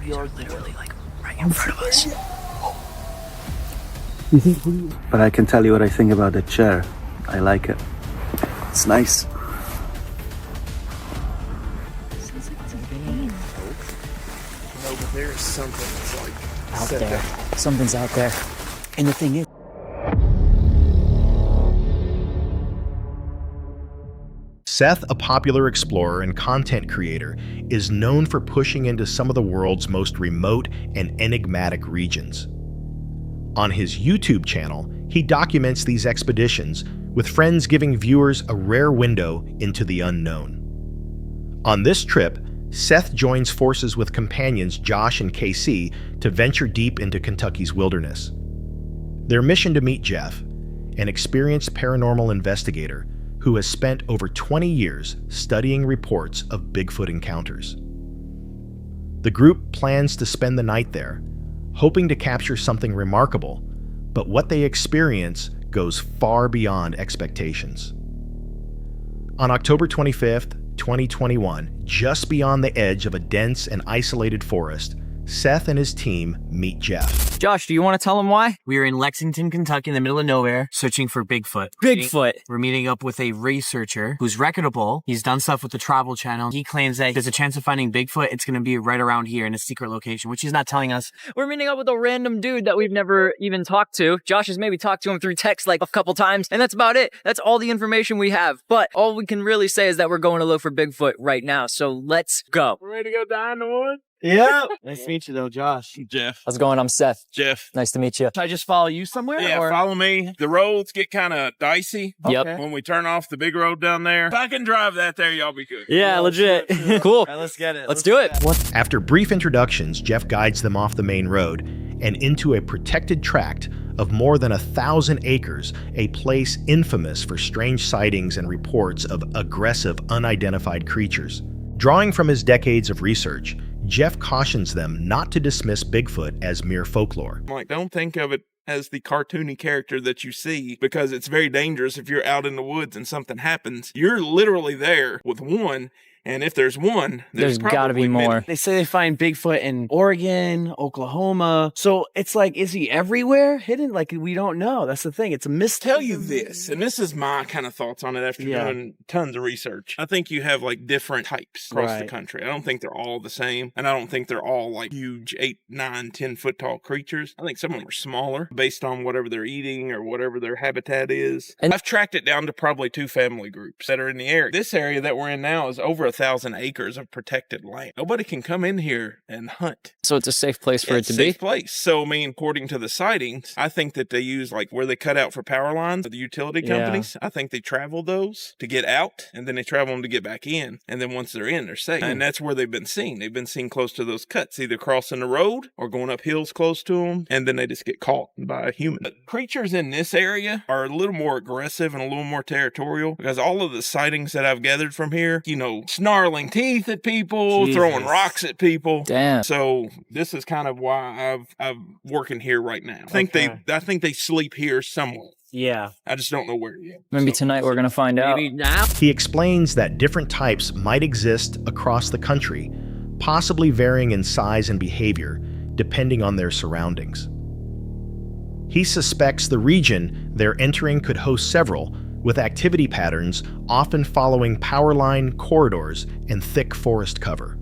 These are literally like right in front of us. But I can tell you what I think about the chair. I like it. It's nice. No, but there's something that's like Out there. Something's out there. And the thing is, Seth, a popular explorer and content creator, is known for pushing into some of the world's most remote and enigmatic regions. On his YouTube channel, he documents these expeditions, with friends giving viewers a rare window into the unknown. On this trip, Seth joins forces with companions Josh and KC to venture deep into Kentucky's wilderness. Their mission to meet Jeff, an experienced paranormal investigator who has spent over 20 years studying reports of Bigfoot encounters. The group plans to spend the night there, hoping to capture something remarkable, but what they experience goes far beyond expectations. On October 25th, 2021, just beyond the edge of a dense and isolated forest, Seth and his team meet Jeff. Josh, do you want to tell him why? We are in Lexington, Kentucky, in the middle of nowhere, searching for Bigfoot. Bigfoot. We're meeting up with a researcher who's reputable. He's done stuff with the Travel Channel. He claims that there's a chance of finding Bigfoot. It's going to be right around here in a secret location, which he's not telling us. We're meeting up with a random dude that we've never even talked to. Josh has maybe talked to him through text like a couple times, and that's about it. That's all the information we have. But all we can really say is that we're going to look for Bigfoot right now. So let's go. we're ready to go die in the woods. Yeah. Nice to meet you, though, Josh. Jeff. How's it going? I'm Seth. Jeff. Nice to meet you. Should I just follow you somewhere? Yeah, or? follow me. The roads get kind of dicey. Yep. Okay. When we turn off the big road down there. If I can drive that there, y'all be good. Yeah, legit. Cool. All right, let's get it. Let's do it. After brief introductions, Jeff guides them off the main road and into a protected tract of more than 1,000 acres, a place infamous for strange sightings and reports of aggressive, unidentified creatures. Drawing from his decades of research, Jeff cautions them not to dismiss Bigfoot as mere folklore. Like, don't think of it as the cartoony character that you see, because it's very dangerous if you're out in the woods and something happens. You're literally there with one, and if there's one, There's gotta be probably more. many. They say they find Bigfoot in Oregon, Oklahoma. So it's like, is he everywhere? Hidden? Like, we don't know. That's the thing. It's a mystery. Tell you this, and this is my kind of thoughts on it after doing tons of research. I think you have like different types across the Right. country. I don't think they're all the same, and I don't think they're all like huge 8, 9, 10 foot tall creatures. I think some of them are smaller based on whatever they're eating or whatever their habitat is. And- I've tracked it down to probably 2 family groups that are in the area. This area that we're in now is over 1,000 acres of protected land. Nobody can come in here and hunt. So it's a safe place for it It's to a be? safe place. So, I mean, according to the sightings, I think that they use like where they cut out for power lines, the utility Yeah. companies. I think they travel those to get out, and then they travel them to get back in. And then once they're in, they're safe. And that's where they've been seen. They've been seen close to those cuts, either crossing the road or going up hills close to them, and then they just get caught by a human. But creatures in this area are a little more aggressive and a little more territorial, because all of the sightings that I've gathered from here, you know, snarling teeth at people, throwing Jesus. rocks at people. Damn. So this is kind of why I'm working here right now. I think Okay. they sleep here somewhere. Yeah. I just don't know where yet. Maybe So- tonight we're going to find out. Maybe now. He explains that different types might exist across the country, possibly varying in size and behavior, depending on their surroundings. He suspects the region they're entering could host several, with activity patterns often following power line corridors and thick forest cover.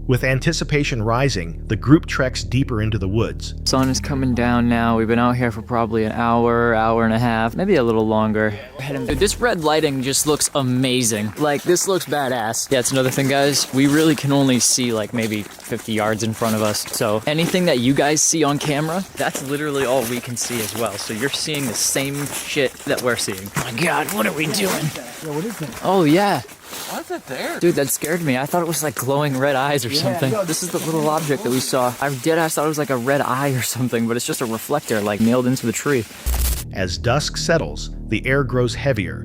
With anticipation rising, the group treks deeper into the woods. Sun is coming down now. We've been out here for probably an hour, hour and a half, maybe a little longer. Dude, this red lighting just looks amazing. Like, this looks badass. Yeah, it's another thing, guys. We really can only see like maybe 50 yards in front of us. So anything that you guys see on camera, that's literally all we can see as well. So you're seeing the same shit that we're seeing. Oh my God, what are we doing? Yeah, what is that? Oh yeah. Why is that there? Dude, that scared me. I thought it was like glowing red eyes or something. This is the little object that we saw. I deadass thought it was like a red eye or something, but it's just a reflector like nailed into the tree. As dusk settles, the air grows heavier,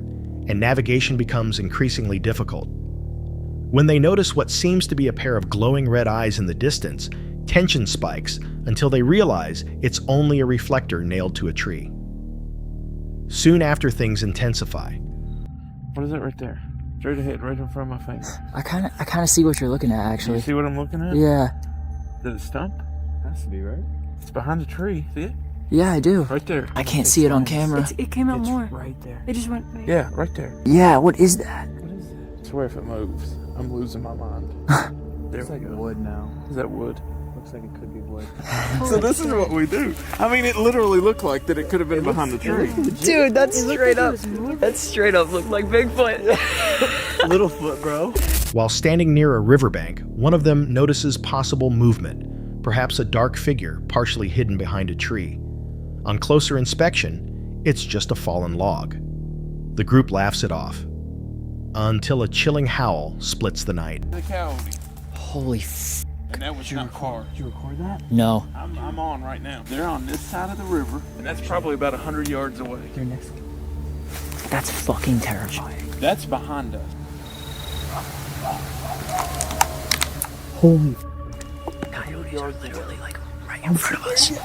and navigation becomes increasingly difficult. When they notice what seems to be a pair of glowing red eyes in the distance, tension spikes until they realize it's only a reflector nailed to a tree. Soon after, things intensify. What is it right there? Straight ahead, right in front of my face. I kind of see what you're looking at, actually. You see what I'm looking at? Yeah. Is it a stump? Has to be, right? It's behind the tree. See it? Yeah, I do. Right there. I can't see it on camera. It came out more. Right there. It just went. Yeah, right there. Yeah, what is that? What is that? I swear if it moves, I'm losing my mind. There It's we like go. wood now. Is that wood? Looks like it could be wood. So this is what we do. I mean, it literally looked like that it could have been behind the tree. Dude, that's straight up. It was moving. That straight up looked like Bigfoot. Littlefoot, bro. While standing near a riverbank, one of them notices possible movement, perhaps a dark figure partially hidden behind a tree. On closer inspection, it's just a fallen log. The group laughs it off, until a chilling howl splits the night. The coyote. Holy And that was not far. Did you record that? no. I'm on right now. They're on this side of the river, and that's probably about 100 yards away. You're next. That's fucking terrifying. That's behind us. Holy coyotes are literally like right in front of us. You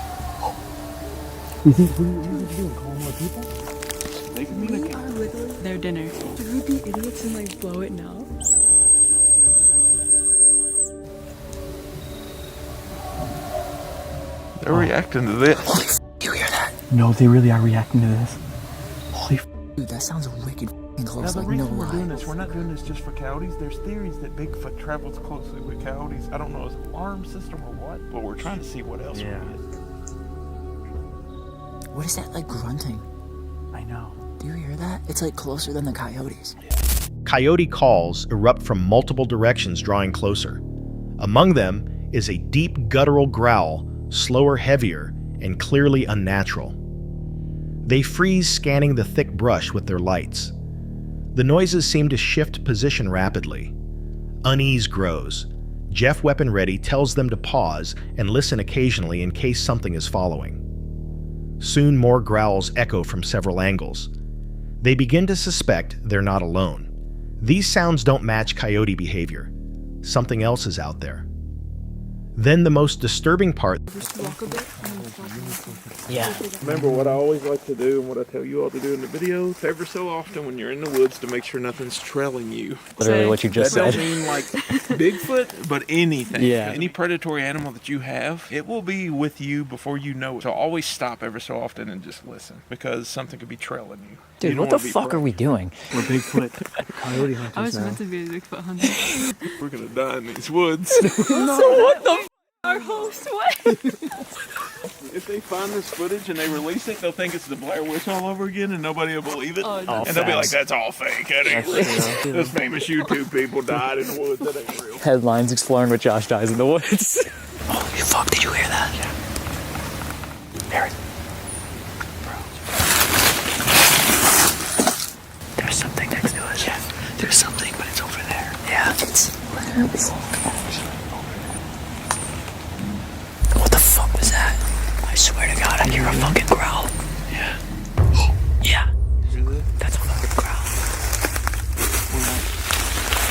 think what are you doing? Calling more people? They communicate. Are literally their dinner. Should we be idiots and like blow it now? They're reacting to this. Do you hear that? No, they really are reacting to this. Holy Dude, that sounds wicked Now, close, the like no reason we're doing lie. this, we're not doing this just for coyotes. There's theories that Bigfoot travels closely with coyotes. I don't know, is it an alarm system or what? But we're trying to see what else Yeah. we get. What is that like grunting? I know. Do you hear that? It's like closer than the coyotes. Coyote calls erupt from multiple directions, drawing closer. Among them is a deep guttural growl, slower, heavier, and clearly unnatural. They freeze, scanning the thick brush with their lights. The noises seem to shift position rapidly. Unease grows. Jeff, weapon ready, tells them to pause and listen occasionally in case something is following. Soon more growls echo from several angles. They begin to suspect they're not alone. These sounds don't match coyote behavior. Something else is out there. Then the most disturbing part. Just walk a bit and then stop. Yeah. Remember what I always like to do and what I tell you all to do in the videos? Ever so often when you're in the woods to make sure nothing's trailing you. Literally what you just That said. don't mean like Bigfoot, but anything. Yeah. Any predatory animal that you have, it will be with you before you know it. So always stop ever so often and just listen, because something could be trailing you. Dude, You don't what the wanna be fuck are prey. we doing? We're Bigfoot coyote hunters I was now. meant to be a Bigfoot hunter. We're gonna die in these woods. What the Our whole sweat. If they find this footage and they release it, they'll think it's the Blair Witch all over again, and nobody will believe it. Oh, no. And they'll be like, "That's all fake. That ain't real. Those famous YouTube people died in the woods. That ain't real." Headlines: Exploring with Josh dies in the woods. Holy fuck, did you hear that? Hear it. There's something next to us. Yeah, there's something, but it's over there. Yeah, it's literally. What the fuck was that? I swear to God, I hear a fucking growl. Yeah. Yeah. That's a fucking growl.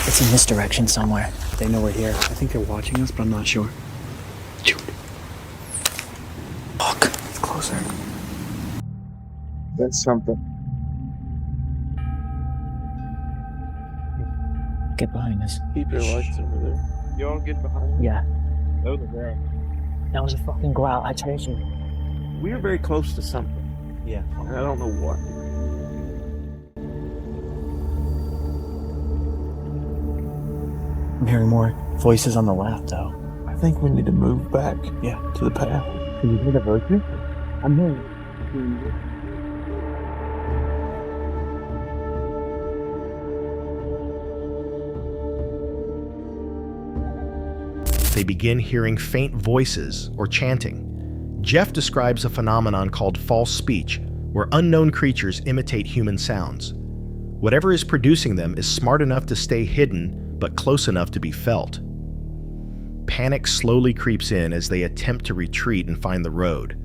It's in this direction somewhere. They know we're here. I think they're watching us, but I'm not sure. Shoot. Fuck. It's closer. That's something. Get behind us. Keep your lights over there. Y'all get behind me. Yeah. That was a growl. That was a fucking growl. I told you. We are very close to something. Yeah. And I don't know what. I'm hearing more voices on the left, though. I think we need to move back. Yeah. To the path. Can you hear the voices? I'm hearing. They begin hearing faint voices or chanting. Jeff describes a phenomenon called false speech, where unknown creatures imitate human sounds. Whatever is producing them is smart enough to stay hidden, but close enough to be felt. Panic slowly creeps in as they attempt to retreat and find the road.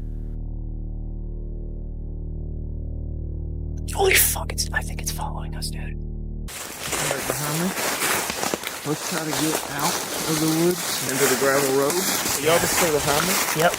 Holy fuck! I think it's following us, dude. Right behind me. Let's try to get out of the woods into the gravel road. Y'all just stay behind me. Yep.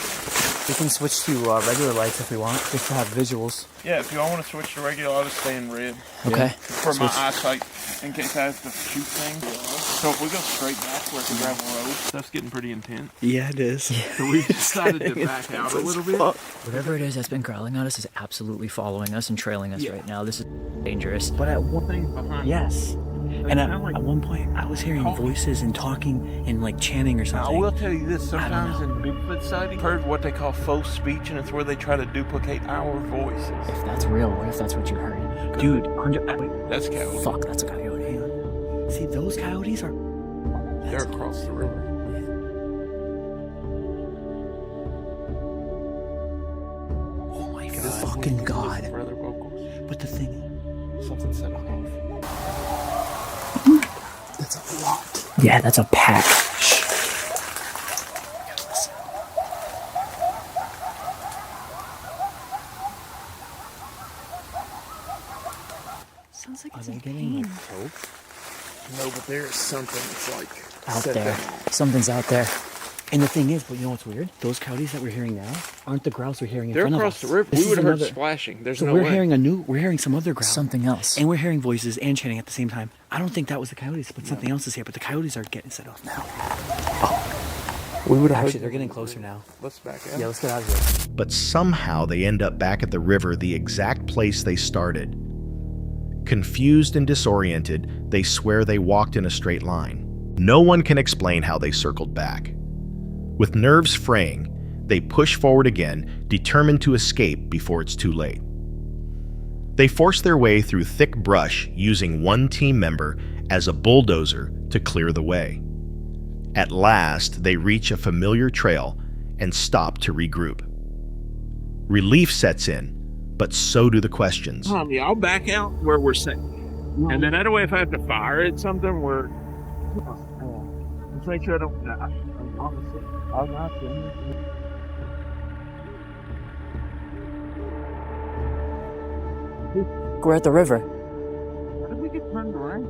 We can switch to regular lights if we want, just to have visuals. Yeah, if y'all want to switch to regular, I'll just stay in red Okay. for my eyesight. in case I have to shoot things. So if we go straight back where it's a gravel road, stuff's getting pretty intense. Yeah, it is. So we decided to back out a little bit. Whatever it is that's been growling at us is absolutely following us and trailing us right now. This is dangerous. But at one Things behind yes. And at one point, I was hearing voices and talking and like chanting or I something. will tell you this, sometimes in Bigfoot sightings, I've heard what they call faux speech, and it's where they try to duplicate our voices. If that's real, what if that's what you heard? Dude, That's a coyote. Fuck, that's a coyote. hang on. See, those coyotes are. They're across the river. Oh my god. Fucking God. Further vocals. But the thing. Something set off. That's a lot. Yeah, that's a pack. Sounds like Are it's they in getting pain. like choked? No, but there is something that's like Out set there. down. Something's out there. And the thing is, but you know what's weird? Those coyotes that we're hearing now aren't the growls we're hearing in They're front of across us. the river. This We is would have heard another- splashing. There's So no we're way. hearing some other growls. Something else. And we're hearing voices and chanting at the same time. I don't think that was the coyotes, but something else is here. But the coyotes are getting set off now. We would have Actually, they're getting closer now. Let's back out. Yeah, let's get out of here. But somehow they end up back at the river, the exact place they started. Confused and disoriented, they swear they walked in a straight line. No one can explain how they circled back. With nerves fraying, they push forward again, determined to escape before it's too late. They force their way through thick brush, using one team member as a bulldozer to clear the way. At last, they reach a familiar trail and stop to regroup. Relief sets in, but so do the questions. Yeah, I'll back out where we're safe. And then that way, if I have to fire at something, we're. Let's make sure I don't die. I'm not We're at the river. How did we get turned around?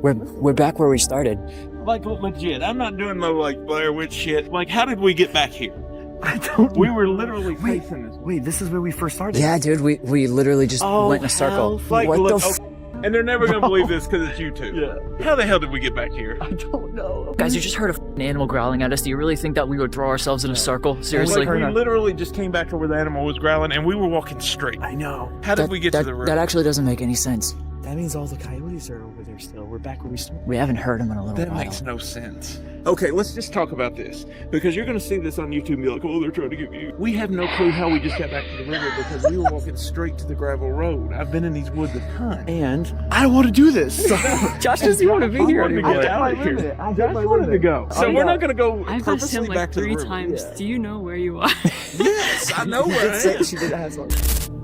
We're back where we started. Like, legit. I'm not doing no, like, Blair Witch shit. Like, how did we get back here? I don't. We were literally facing this. Wait, this is where we first started. Yeah, dude, we literally just went in a circle. Like, What look, the f- and they're never gonna believe this because it's YouTube. Yeah. How the hell did we get back here? I don't know. Guys, you just heard an animal growling at us. Do you really think that we would throw ourselves in a circle? Seriously? Like, we literally just came back to where the animal was growling, and we were walking straight. I know. How did we get to the river? That actually doesn't make any sense. That means all the coyotes are over there still. We're back where we started. We haven't heard him in a little That while. makes no sense. Okay, let's just talk about this. Because you're going to see this on YouTube and be like, oh, they're trying to get me. We have no clue how we just got back to the river because we were walking straight to the gravel road. I've been in these woods a ton. And I don't want to do this. Josh doesn't want to be here wanted to anymore. get out of here. Josh wanted to go. So we're not going to go I've asked purposely him back like to the 3 river. times. Yeah. Do you know where you are? Yes, I know where I am. She did have some.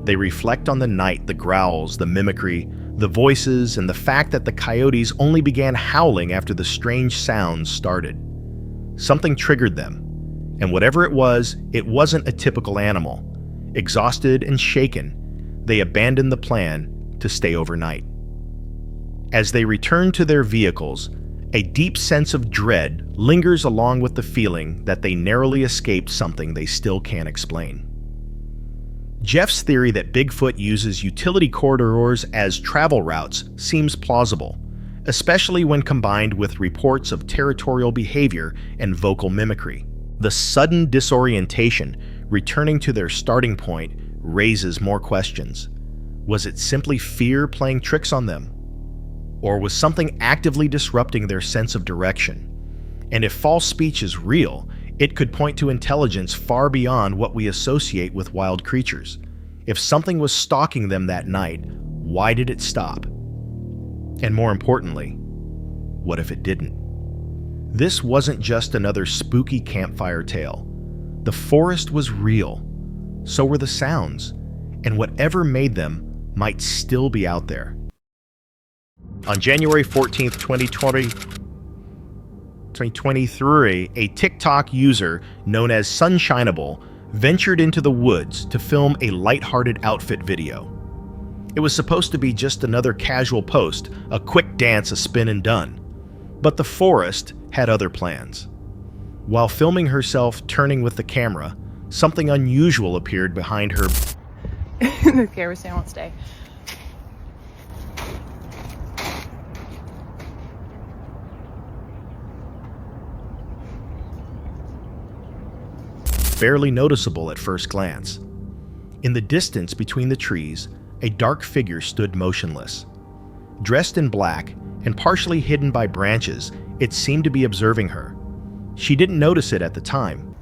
They reflect on the night, the growls, the mimicry, the voices, and the fact that the coyotes only began howling after the strange sounds started. Something triggered them, and whatever it wasn't a typical animal. Exhausted and shaken, they abandoned the plan to stay overnight. As they return to their vehicles, a deep sense of dread lingers along with the feeling that they narrowly escaped something they still can't explain. Jeff's theory that Bigfoot uses utility corridors as travel routes seems plausible, especially when combined with reports of territorial behavior and vocal mimicry. The sudden disorientation returning to their starting point raises more questions. Was it simply fear playing tricks on them? Or was something actively disrupting their sense of direction? And if false speech is real, it could point to intelligence far beyond what we associate with wild creatures. If something was stalking them that night, why did it stop? And more importantly, what if it didn't? This wasn't just another spooky campfire tale. The forest was real. So were the sounds, and whatever made them might still be out there. On January 14th, 2023, a TikTok user known as Sunshineable ventured into the woods to film a lighthearted outfit video. It was supposed to be just another casual post, a quick dance, a spin and done. But the forest had other plans. While filming herself turning with the camera, something unusual appeared behind her. The camera say I won't stay. barely noticeable at first glance. In the distance between the trees, a dark figure stood motionless. Dressed in black and partially hidden by branches, it seemed to be observing her. She didn't notice it at the time.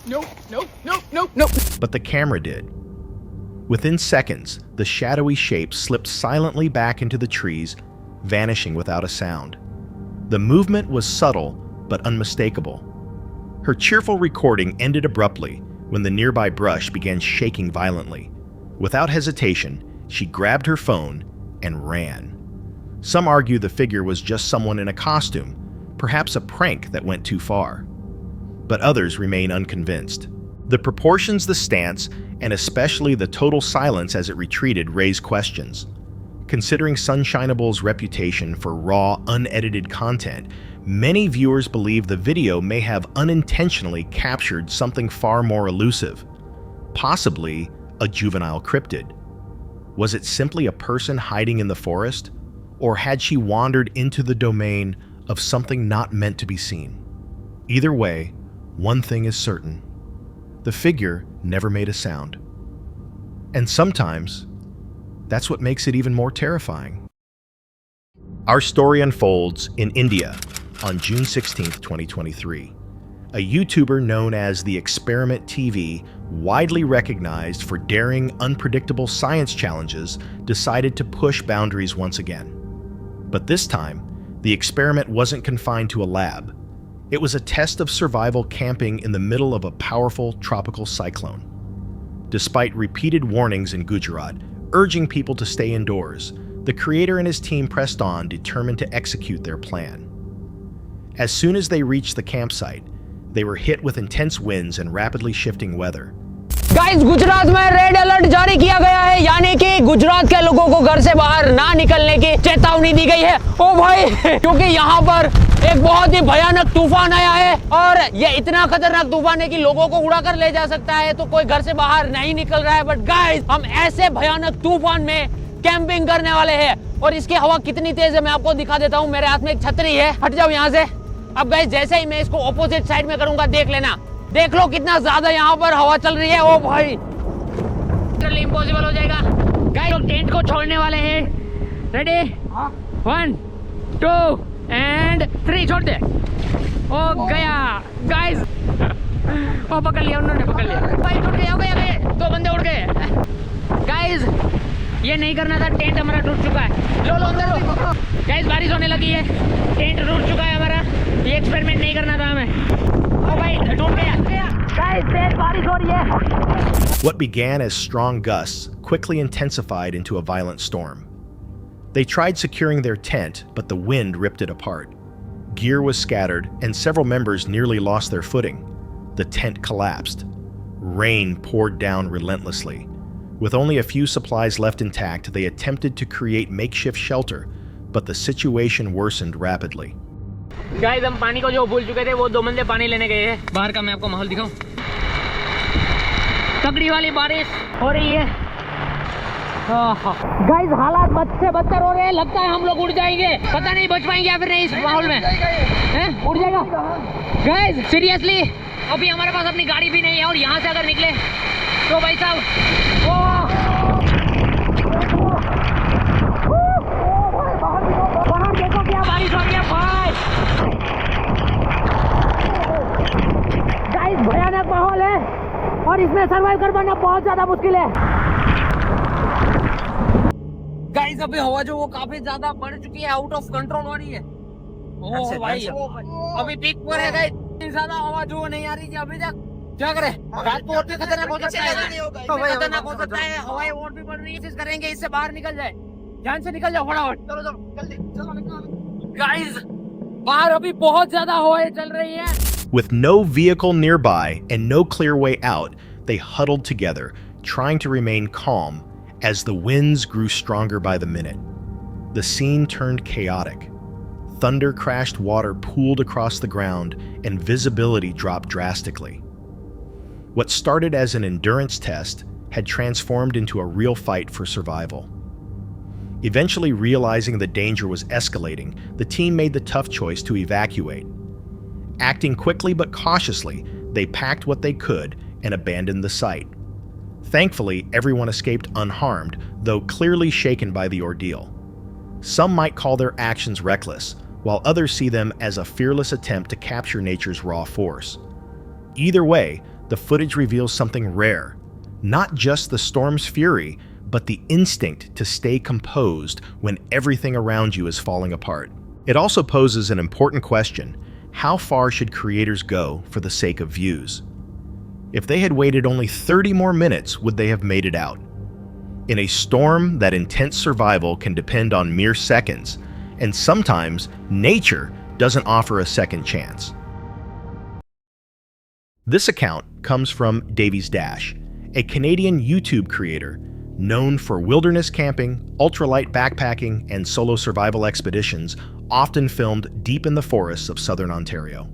Nope, nope, nope, nope, nope. But the camera did. Within seconds, the shadowy shape slipped silently back into the trees, vanishing without a sound. The movement was subtle but unmistakable. Her cheerful recording ended abruptly when the nearby brush began shaking violently. Without hesitation, she grabbed her phone and ran. Some argue the figure was just someone in a costume, perhaps a prank that went too far. But others remain unconvinced. The proportions, the stance, and especially the total silence as it retreated raise questions. Considering Sunshineable's reputation for raw, unedited content, many viewers believe the video may have unintentionally captured something far more elusive, possibly a juvenile cryptid. Was it simply a person hiding in the forest, or had she wandered into the domain of something not meant to be seen? Either way, one thing is certain: the figure never made a sound. And sometimes, that's what makes it even more terrifying. Our story unfolds in India on June 16, 2023. A YouTuber known as the Experiment TV, widely recognized for daring, unpredictable science challenges, decided to push boundaries once again. But this time, the experiment wasn't confined to a lab. It was a test of survival camping in the middle of a powerful tropical cyclone. Despite repeated warnings in Gujarat, urging people to stay indoors, the creator and his team pressed on, determined to execute their plan. As soon as they reached the campsite, they were hit with intense winds and rapidly shifting weather. Guys Gujarat में red alert जारी किया गया है, यानी कि गुजरात के लोगों को घर से बाहर ना निकलने की चेतावनी दी गई है। ओ भाई, क्योंकि यहाँ पर एक बहुत ही भयानक तूफान आया है और ये इतना खतरनाक तूफान है कि लोगों को उड़ा कर ले जा सकता है, तो कोई घर से बाहर नहीं निकल रहा है। बट गाइस, हम ऐसे भयानक तूफान में कैंपिंग करने वाले हैं और इसकी हवा कितनी तेज है मैं आपको दिखा देता हूँ। मेरे हाथ में एक छतरी है, हट जाओ यहाँ से। अब गाइस, जैसे ही मैं इसको ऑपोजिट साइड में करूंगा, देख लेना, देख लो कितना ज्यादा यहाँ पर हवा चल रही है। ओ भाई, इम्पॉसिबल हो जाएगा। गाइस, लोग टेंट को छोड़ने वाले हैं। रेडी? 1 2 एंड 3, छोड़ दे। ओ गया गाइस, ओ पकड़ लिया उन्होंने, पकड़ लिया भाई, टूट गया, हो गए 2 बंदे उड़ गए। गाइस, ये नहीं करना था, टेंट हमारा टूट चुका है। लो लो अंदर लो। गाइस, बारिश होने लगी है, टेंट टूट चुका है हमारा। ये एक्सपेरिमेंट नहीं करना था हमें। What began as strong gusts quickly intensified into a violent storm. They tried securing their tent, but the wind ripped it apart. Gear was scattered, and several members nearly lost their footing. The tent collapsed. Rain poured down relentlessly. With only a few supplies left intact, they attempted to create makeshift shelter, but the situation worsened rapidly. Guys, हम पानी को जो भूल चुके थे, वो 2 बंदे पानी लेने गए हैं। बाहर का मैं आपको माहौल दिखाऊं। तगड़ी वाली बारिश हो रही है। गाइस, हालात बद से बदतर हो रहे हैं। लगता है हम लोग उड़ जाएंगे, पता नहीं बच पाएंगे या फिर नहीं इस माहौल में। हैं? उड़ जाएगा गाइस, सीरियसली। अभी हमारे पास अपनी गाड़ी भी नहीं है और यहाँ से अगर निकले तो भाई साहब, बाहर देखो क्या बारिश हो रही है भाई। गाइस, भयानक माहौल है और इसमें सर्वाइव कर पाना बहुत ज्यादा मुश्किल है। गाइस, अभी हवा जो वो काफी ज्यादा बढ़ चुकी है, आउट ऑफ कंट्रोल हो रही है। ओह भाई, अभी पीक पर है गाइस। ज्यादा हवा जो नहीं आ रही थी अभी तक। क्या करें, रात को और भी खतरनाक हो सकता है, खतरनाक हो सकता है। हवाएं और भी बढ़ रही है, कोशिश करेंगे इससे बाहर निकल जाए। ध्यान से निकल जाओ फटाफट। चलो चलो जल्दी, चलो निकलो। गाइस, बाहर अभी बहुत ज्यादा हवाएं चल रही है। With no vehicle nearby and no clear way out, they huddled together, trying to remain calm as the winds grew stronger by the minute. The scene turned chaotic. Thunder-crashed water pooled across the ground and visibility dropped drastically. What started as an endurance test had transformed into a real fight for survival. Eventually realizing the danger was escalating, the team made the tough choice to evacuate. Acting quickly but cautiously, they packed what they could and abandoned the site. Thankfully, everyone escaped unharmed, though clearly shaken by the ordeal. Some might call their actions reckless, while others see them as a fearless attempt to capture nature's raw force. Either way, the footage reveals something rare. Not just the storm's fury, but the instinct to stay composed when everything around you is falling apart. It also poses an important question: how far should creators go for the sake of views? If they had waited only 30 more minutes, would they have made it out? In a storm, that intense survival can depend on mere seconds, and sometimes nature doesn't offer a second chance. This account comes from Davy's Dash, a Canadian YouTube creator known for wilderness camping, ultralight backpacking, and solo survival expeditions, often filmed deep in the forests of southern Ontario.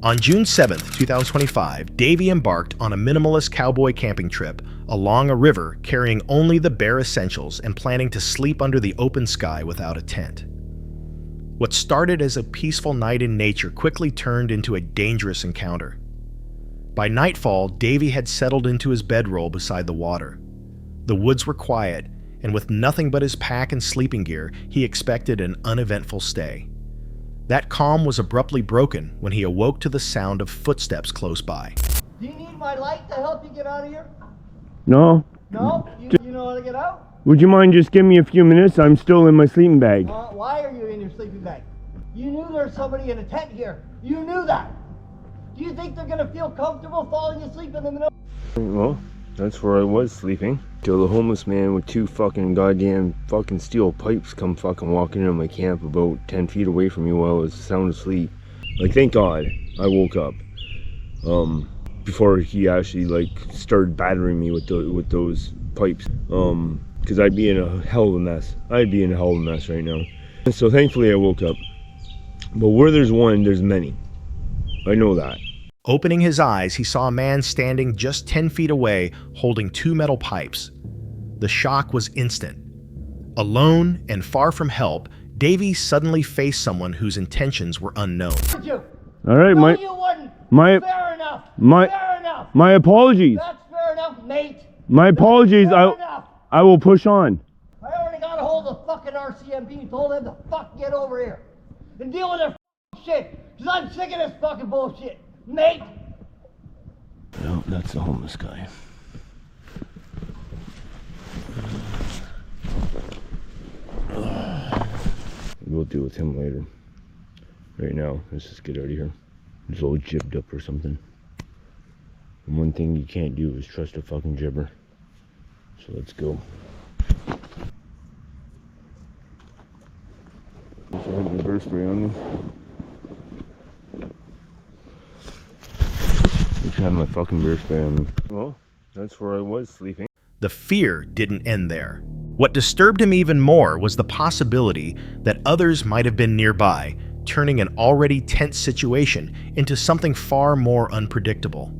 On June 7, 2025, Davy embarked on a minimalist cowboy camping trip along a river, carrying only the bare essentials and planning to sleep under the open sky without a tent. What started as a peaceful night in nature quickly turned into a dangerous encounter. By nightfall, Davy had settled into his bedroll beside the water. The woods were quiet, and with nothing but his pack and sleeping gear, he expected an uneventful stay. That calm was abruptly broken when he awoke to the sound of footsteps close by. Do you need my light to help you get out of here? No. No? You know how to get out? Would you mind just giving me a few minutes? I'm still in my sleeping bag. Why are you in your sleeping bag? You knew there's somebody in a tent here. You knew that. Do you think they're going to feel comfortable falling asleep in the middle? Well, that's where I was sleeping. Till the homeless man with 2 fucking goddamn fucking steel pipes come fucking walking into my camp about 10 feet away from me while I was sound asleep. Like, thank God I woke up before he actually like started battering me with those pipes. Because I'd be in a hell of a mess. I'd be in a hell of a mess right now. And so thankfully I woke up. But where there's one, there's many. I know that. Opening his eyes, he saw a man standing just 10 feet away holding 2 metal pipes. The shock was instant. Alone and far from help, Davy suddenly faced someone whose intentions were unknown. All right, no, you wouldn't. Fair enough. Fair enough. My apologies. That's fair enough, mate. My apologies. I will push on. I already got a hold of fucking RCMP and told them to fucking get over here and deal with their shit. Because I'm sick of this fucking bullshit. Mate! No, that's the homeless guy. We'll deal with him later. Right now, let's just get out of here. He's all jibbed up or something. And one thing you can't do is trust a fucking gibber. So let's go. I have the bear spray on me. I have my fucking bear spray on me. Well, that's where I was sleeping. The fear didn't end there. What disturbed him even more was the possibility that others might have been nearby, turning an already tense situation into something far more unpredictable.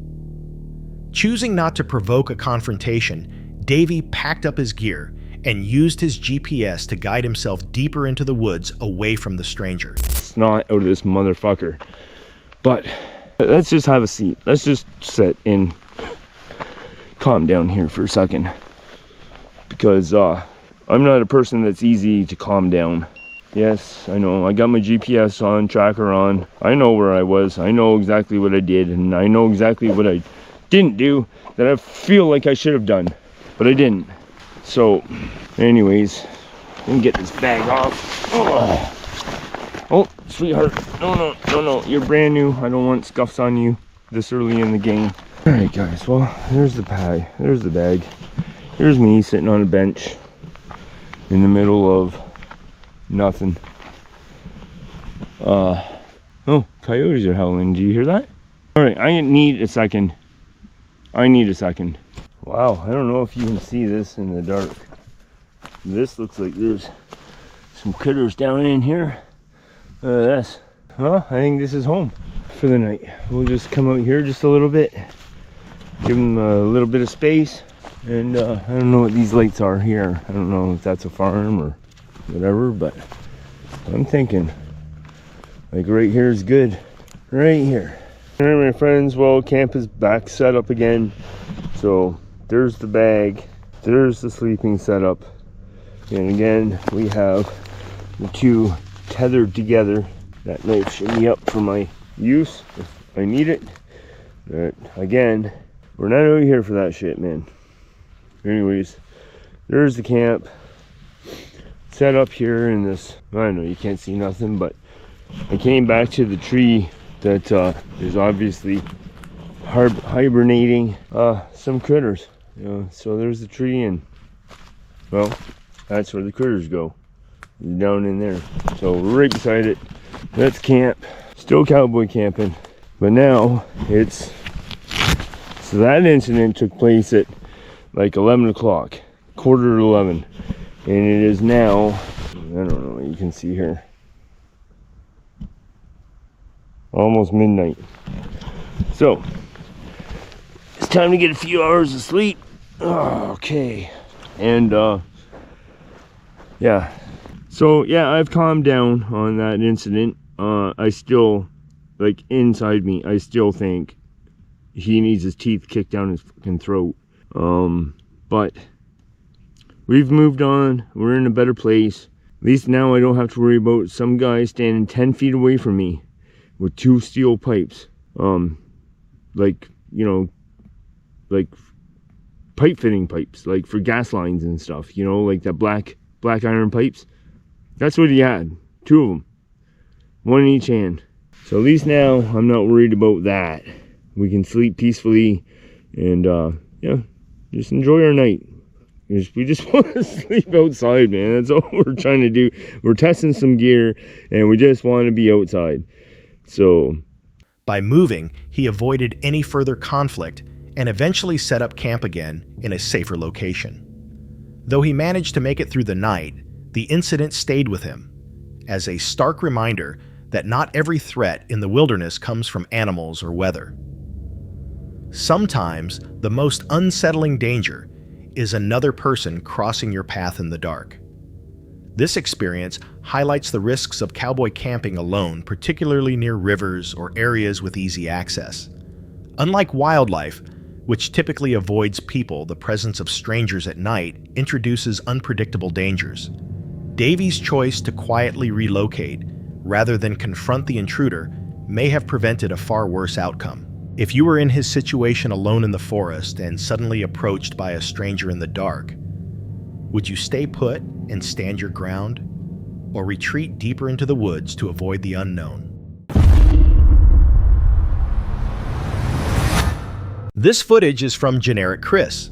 Choosing not to provoke a confrontation, Davy packed up his gear and used his GPS to guide himself deeper into the woods away from the stranger. It's not out of this motherfucker. But let's just have a seat. Let's just sit and calm down here for a second. Because I'm not a person that's easy to calm down. Yes, I know. I got my GPS on, tracker on. I know where I was. I know exactly what I did. And I know exactly what I didn't do that I feel like I should have done. But I didn't. So, anyways, let me get this bag off. Oh, sweetheart. No. You're brand new. I don't want scuffs on you this early in the game. Alright, guys. Well, there's the bag. There's the bag. Here's me sitting on a bench in the middle of nothing. Oh, coyotes are howling. Do you hear that? Alright, I need a second. Wow, I don't know if you can see this in the dark. This looks like there's some critters down in here. Look at this. Well, I think this is home for the night. We'll just come out here just a little bit. Give them a little bit of space. And I don't know what these lights are here. I don't know if that's a farm or whatever, but I'm thinking like right here is good. Right here. All right, my friends, well, camp is back set up again. So there's the bag, there's the sleeping setup, and again we have the two tethered together. That knife should be up for my use if I need it. But again, we're not out here for that shit, man. Anyways, there's the camp set up here in this, I don't know, you can't see nothing, but I came back to the tree that is obviously hibernating some critters, you know. So there's the tree, and well, that's where the critters go, down in there. So we're right beside it. That's camp, still cowboy camping, but now it's, so that incident took place at like 11 o'clock, quarter to 11, and it is now, I don't know what you can see here, almost midnight. So it's time to get a few hours of sleep. Okay. And yeah, so yeah, I've calmed down on that incident. I still, like, inside me, I still think he needs his teeth kicked down his fucking throat. But we've moved on. We're in a better place. At least now I don't have to worry about some guy standing 10 feet away from me with two steel pipes, like, you know, like pipe fitting pipes, like for gas lines and stuff, you know, like that black iron pipes. That's what he had, two of them, one in each hand. So at least now I'm not worried about that. We can sleep peacefully and yeah, just enjoy our night. We just want to sleep outside, man. That's all we're trying to do. We're testing some gear and we just want to be outside. So by moving, he avoided any further conflict and eventually set up camp again in a safer location. Though he managed to make it through the night, the incident stayed with him as a stark reminder that not every threat in the wilderness comes from animals or weather. Sometimes the most unsettling danger is another person crossing your path in the dark. This experience highlights the risks of cowboy camping alone, particularly near rivers or areas with easy access. Unlike wildlife, which typically avoids people, the presence of strangers at night introduces unpredictable dangers. Davy's choice to quietly relocate rather than confront the intruder may have prevented a far worse outcome. If you were in his situation alone in the forest and suddenly approached by a stranger in the dark, would you stay put and stand your ground, or retreat deeper into the woods to avoid the unknown? This footage is from Generic Chris,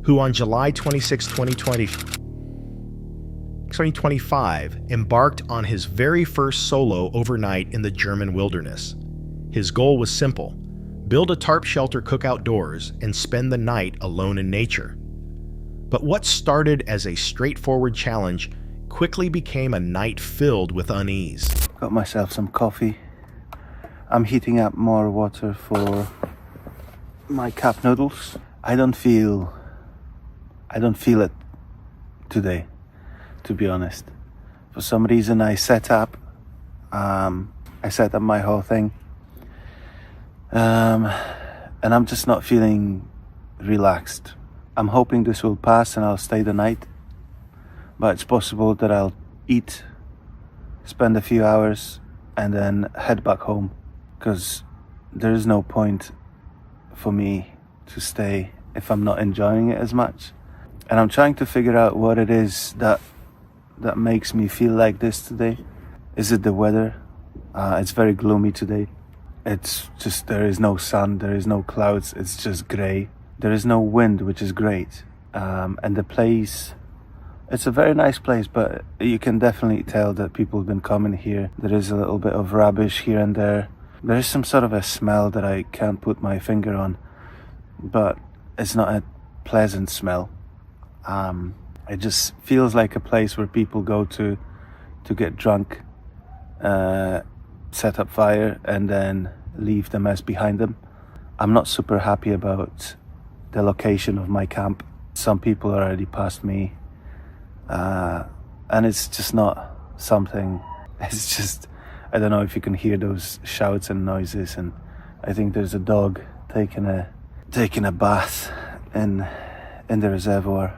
who on July 26, 2025 embarked on his very first solo overnight in the German wilderness. His goal was simple: build a tarp shelter, cook outdoors, and spend the night alone in nature. But what started as a straightforward challenge quickly became a night filled with unease. Got myself some coffee. I'm heating up more water for my cup noodles. I don't feel it today, to be honest. For some reason I set up my whole thing. And I'm just not feeling relaxed. I'm hoping this will pass and I'll stay the night, but it's possible that I'll eat, spend a few hours, and then head back home, because there is no point for me to stay if I'm not enjoying it as much. And I'm trying to figure out what it is that makes me feel like this today. Is it the weather? It's very gloomy today. It's just, there is no sun, there is no clouds, it's just grey. There is no wind, which is great. And the place, it's a very nice place, but you can definitely tell that people have been coming here. There is a little bit of rubbish here and there. There is some sort of a smell that I can't put my finger on, but it's not a pleasant smell. It just feels like a place where people go to get drunk, set up fire, and then leave the mess behind them. I'm not super happy about the location of my camp. Some people are already past me. And it's just not something, it's just, I don't know if you can hear those shouts and noises, and I think there's a dog taking a bath in the reservoir.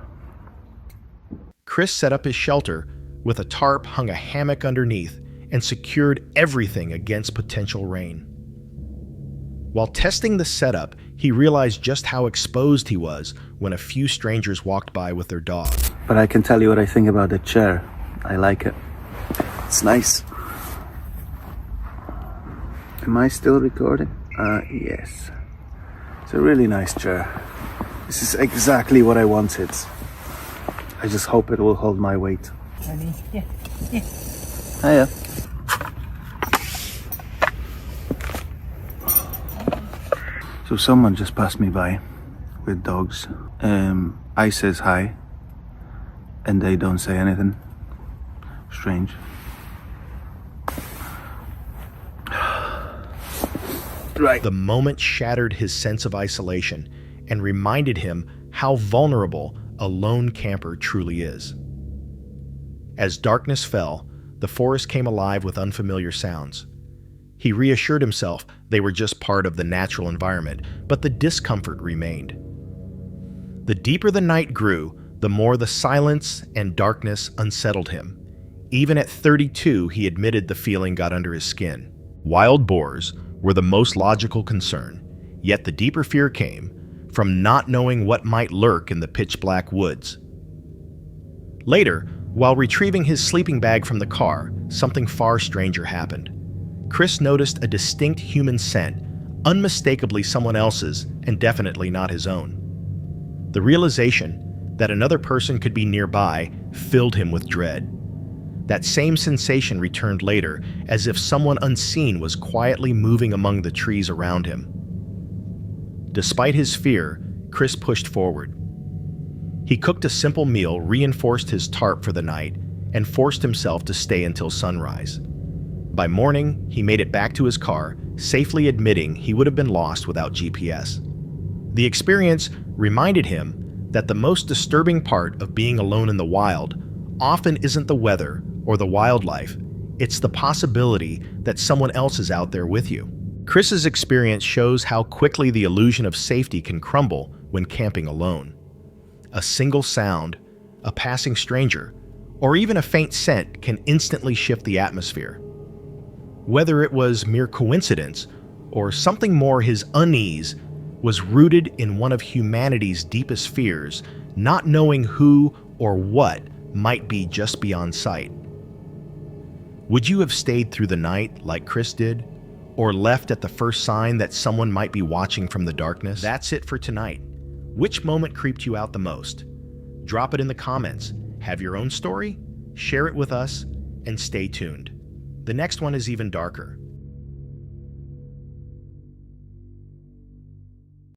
Chris set up his shelter with a tarp, hung a hammock underneath, and secured everything against potential rain. While testing the setup, he realized just how exposed he was when a few strangers walked by with their dog. But I can tell you what I think about the chair. I like it. It's nice. Am I still recording? Yes. It's a really nice chair. This is exactly what I wanted. I just hope it will hold my weight. Hiya. So someone just passed me by with dogs. I says hi, and they don't say anything. Strange. Right. The moment shattered his sense of isolation and reminded him how vulnerable a lone camper truly is. As darkness fell, the forest came alive with unfamiliar sounds. He reassured himself they were just part of the natural environment, but the discomfort remained. The deeper the night grew, the more the silence and darkness unsettled him. Even at 32, he admitted the feeling got under his skin. Wild boars were the most logical concern, yet the deeper fear came from not knowing what might lurk in the pitch-black woods. Later, while retrieving his sleeping bag from the car, something far stranger happened. Chris noticed a distinct human scent, unmistakably someone else's and definitely not his own. The realization that another person could be nearby filled him with dread. That same sensation returned later, as if someone unseen was quietly moving among the trees around him. Despite his fear, Chris pushed forward. He cooked a simple meal, reinforced his tarp for the night, and forced himself to stay until sunrise. By morning, he made it back to his car, safely admitting he would have been lost without GPS. The experience reminded him that the most disturbing part of being alone in the wild often isn't the weather or the wildlife, it's the possibility that someone else is out there with you. Chris's experience shows how quickly the illusion of safety can crumble when camping alone. A single sound, a passing stranger, or even a faint scent can instantly shift the atmosphere. Whether it was mere coincidence or something more, his unease was rooted in one of humanity's deepest fears, not knowing who or what might be just beyond sight. Would you have stayed through the night like Chris did, or left at the first sign that someone might be watching from the darkness? That's it for tonight. Which moment creeped you out the most? Drop it in the comments. Have your own story? Share it with us, and stay tuned. The next one is even darker.